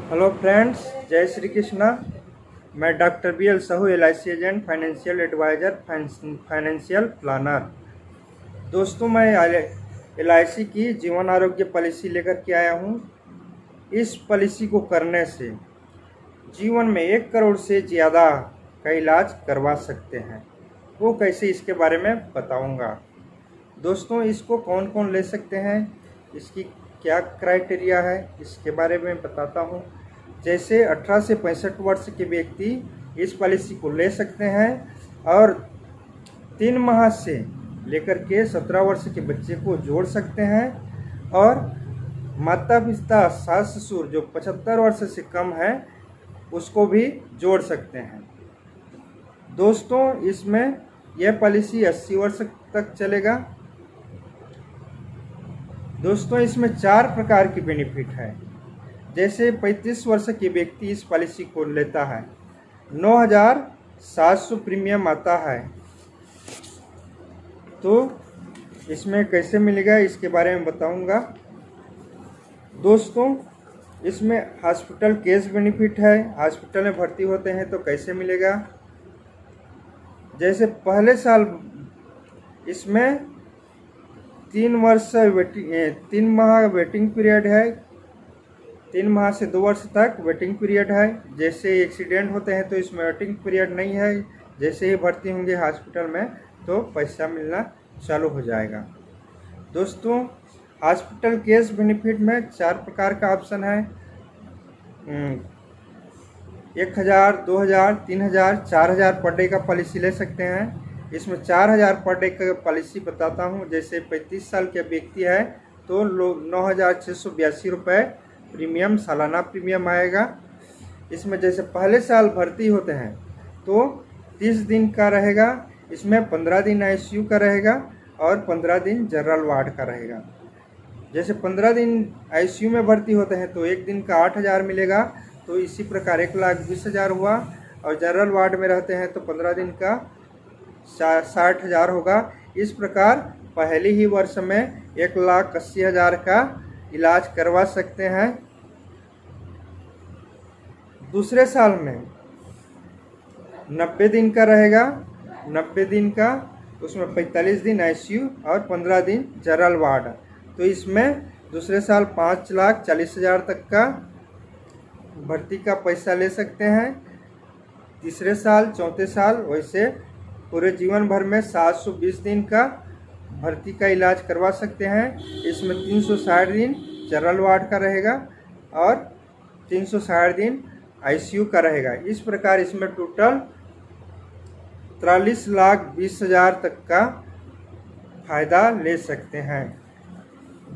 Hello friends, जय श्री कृष्णा। मैं doctor BL Sahu, LIC agent, financial advisor, financial planner. दोस्तों, मैं LIC की जीवन आरोग्य पॉलिसी लेकर के आया हूँ। इस पॉलिसी को करने से जीवन में 1 करोड़ से ज़्यादा का इलाज करवा सकते हैं। वो कैसे, इसके बारे में बताऊँगा। दोस्तों, इसको कौन कौन ले सकते हैं, इसकी क्या क्राइटेरिया है, इसके बारे में बताता हूँ। जैसे 18 से 65 वर्ष के व्यक्ति इस पॉलिसी को ले सकते हैं और 3 माह से लेकर के 17 वर्ष के बच्चे को जोड़ सकते हैं, और माता पिता, सास ससुर जो 75 वर्ष से कम है उसको भी जोड़ सकते हैं। दोस्तों, इसमें यह पॉलिसी 80 वर्ष तक चलेगा। दोस्तों, इसमें 4 प्रकार की बेनिफिट है। जैसे 35 वर्ष के व्यक्ति इस पॉलिसी को लेता है, 9,700 प्रीमियम आता है। तो इसमें कैसे मिलेगा, इसके बारे में बताऊंगा। दोस्तों, इसमें हॉस्पिटल केस बेनिफिट है। हॉस्पिटल में भर्ती होते हैं तो कैसे मिलेगा। जैसे पहले साल इसमें 3 माह वेटिंग पीरियड है। 3 माह से 2 वर्ष तक वेटिंग पीरियड है। जैसे एक्सीडेंट होते हैं तो इसमें वेटिंग पीरियड नहीं है। जैसे ही भर्ती होंगे हॉस्पिटल में तो पैसा मिलना चालू हो जाएगा। दोस्तों, हॉस्पिटल केस बेनिफिट में 4 प्रकार का ऑप्शन है। 1,000, 2,000, 3,000, 4,000 पर डे का पॉलिसी ले सकते हैं। इसमें 4,000 पर डे का पॉलिसी बताता हूँ। जैसे 35 साल के व्यक्ति है तो 9,682 रुपये प्रीमियम, सालाना प्रीमियम आएगा। इसमें जैसे पहले साल भर्ती होते हैं तो 30 दिन का रहेगा। इसमें 15 दिन ICU का रहेगा और 15 दिन जनरल वार्ड का रहेगा। जैसे 15 दिन ICU में भर्ती होते हैं तो 1 दिन का 8,000 मिलेगा। तो इसी प्रकार 1,20,000 हुआ, और जनरल वार्ड में रहते हैं तो 15 दिन का 60,000 होगा। इस प्रकार पहले ही वर्ष में 1,80,000 का इलाज करवा सकते हैं। दूसरे साल में 90 दिन का रहेगा। 90 दिन का, उसमें 45 दिन ICU और 15 दिन जनरल वार्ड। तो इसमें दूसरे साल 5,40,000 तक का भर्ती का पैसा ले सकते हैं। तीसरे साल, चौथे साल, वैसे पूरे जीवन भर में 720 दिन का भर्ती का इलाज करवा सकते हैं। इसमें 360 दिन जनरल वार्ड का रहेगा और 360 दिन ICU का रहेगा। इस प्रकार इसमें टोटल 43,20,000 तक का फायदा ले सकते हैं।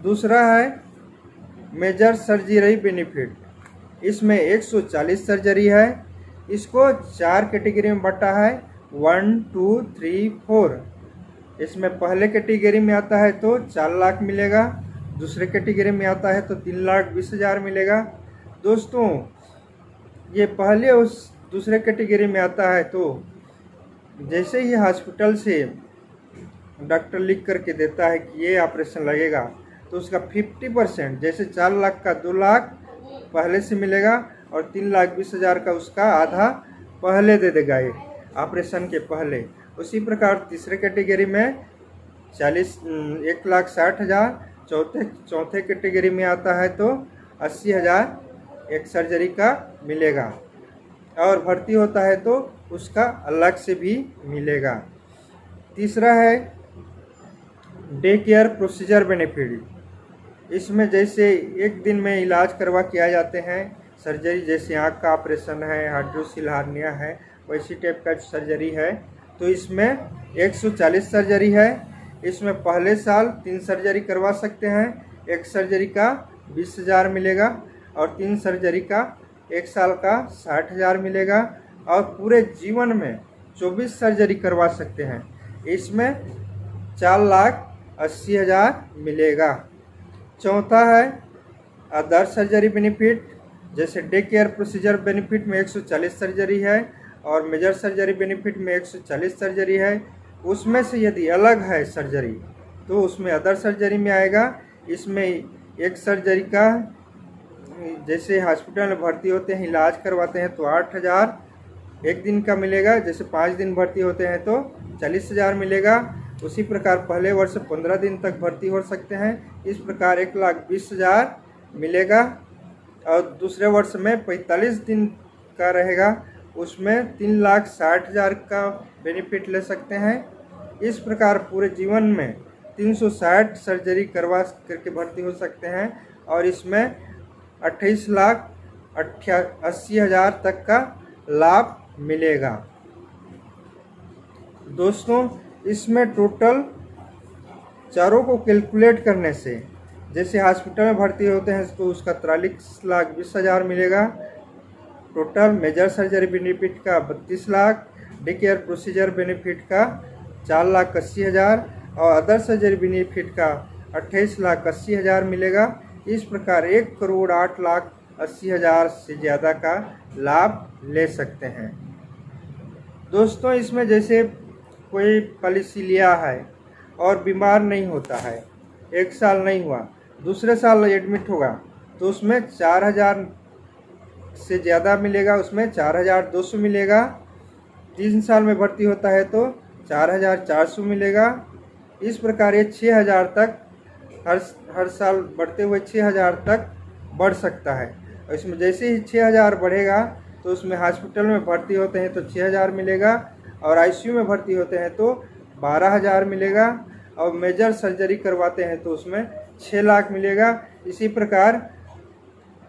दूसरा है मेजर सर्जरी बेनिफिट। इसमें 140 सर्जरी है। इसको 4 कैटेगरी में बटा है, 1, 2, 3, 4। इसमें पहले कैटेगरी में आता है तो 4 लाख मिलेगा। दूसरे कैटेगरी में आता है तो 3,20,000 मिलेगा। दोस्तों, ये पहले उस दूसरे कैटेगरी में आता है तो जैसे ही हॉस्पिटल से डॉक्टर लिख करके देता है कि ये ऑपरेशन लगेगा तो उसका 50%, जैसे 4 लाख का 2 लाख पहले से मिलेगा और 3,20,000 का उसका आधा पहले दे देगा, ये ऑपरेशन के पहले। उसी प्रकार तीसरे कैटेगरी में 1,60,000, चौथे कैटेगरी में आता है तो 80,000 एक सर्जरी का मिलेगा, और भर्ती होता है तो उसका अलग से भी मिलेगा। तीसरा है डे केयर प्रोसीजर बेनिफिट। इसमें जैसे 1 दिन में इलाज करवा के आ जाते हैं सर्जरी, जैसे आँख का ऑपरेशन है, हाइड्रोसिल हार्निया है, वैसी टाइप का सर्जरी है। तो इसमें 140 सर्जरी है। इसमें पहले साल 3 सर्जरी करवा सकते हैं। 1 सर्जरी का 20,000 मिलेगा और 3 सर्जरी का 1 साल का 60,000 मिलेगा, और पूरे जीवन में 24 सर्जरी करवा सकते हैं। इसमें 4,80,000 मिलेगा। चौथा है अदर सर्जरी बेनिफिट। जैसे डे केयर प्रोसीजर बेनिफिट में 140 सर्जरी है और मेजर सर्जरी बेनिफिट में 140 सर्जरी है। उसमें से यदि अलग है सर्जरी तो उसमें अदर सर्जरी में आएगा। इसमें एक सर्जरी का जैसे हॉस्पिटल में भर्ती होते हैं, इलाज करवाते हैं तो 8,000 एक दिन का मिलेगा। जैसे 5 दिन भर्ती होते हैं तो 40,000 मिलेगा। उसी प्रकार पहले वर्ष 15 दिन तक भर्ती हो सकते हैं, इस प्रकार 1,20,000 मिलेगा। और दूसरे वर्ष में 45 दिन का रहेगा, उसमें 3,60,000 का बेनिफिट ले सकते हैं। इस प्रकार पूरे जीवन में 360 सर्जरी करवा करके भर्ती हो सकते हैं और इसमें 28,80,000 तक का लाभ मिलेगा। दोस्तों, इसमें टोटल चारों को कैलकुलेट करने से, जैसे हॉस्पिटल में भर्ती होते हैं तो उसका 43,20,000 मिलेगा। टोटल मेजर सर्जरी बेनिफिट का 32 lakh, day care procedure benefit का 4,80,000 और अदर सर्जरी बेनिफिट का 28,80,000 मिलेगा। इस प्रकार 1,08,80,000 से ज़्यादा का लाभ ले सकते हैं। दोस्तों, इसमें जैसे कोई पॉलिसी लिया है और बीमार नहीं होता है, 1 साल नहीं हुआ, दूसरे साल एडमिट होगा तो उसमें 4,000 से ज़्यादा मिलेगा, उसमें 4,200 मिलेगा। 3 साल में भर्ती होता है तो 4,400 मिलेगा। इस प्रकार ये 6,000 तक हर साल बढ़ते हुए 6,000 तक बढ़ सकता है। और इसमें जैसे ही 6,000 बढ़ेगा तो उसमें हॉस्पिटल में भर्ती होते हैं तो 6,000 मिलेगा और आईसीयू में भर्ती होते हैं तो 12,000 मिलेगा और मेजर सर्जरी करवाते हैं तो उसमें 6 लाख मिलेगा। इसी प्रकार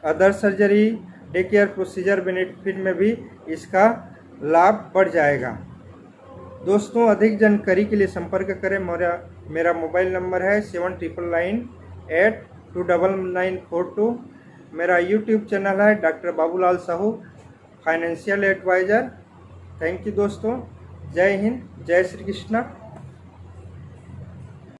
other surgery, day care procedure benefit में भी इसका लाभ बढ़ जाएगा। दोस्तों, अधिक जानकारी के लिए संपर्क करें। मेरा मोबाइल नंबर है 7999829942। मेरा यूट्यूब चैनल है doctor Babulal Sahu financial advisor. Thank you दोस्तों। जय हिंद, जय श्री कृष्णा।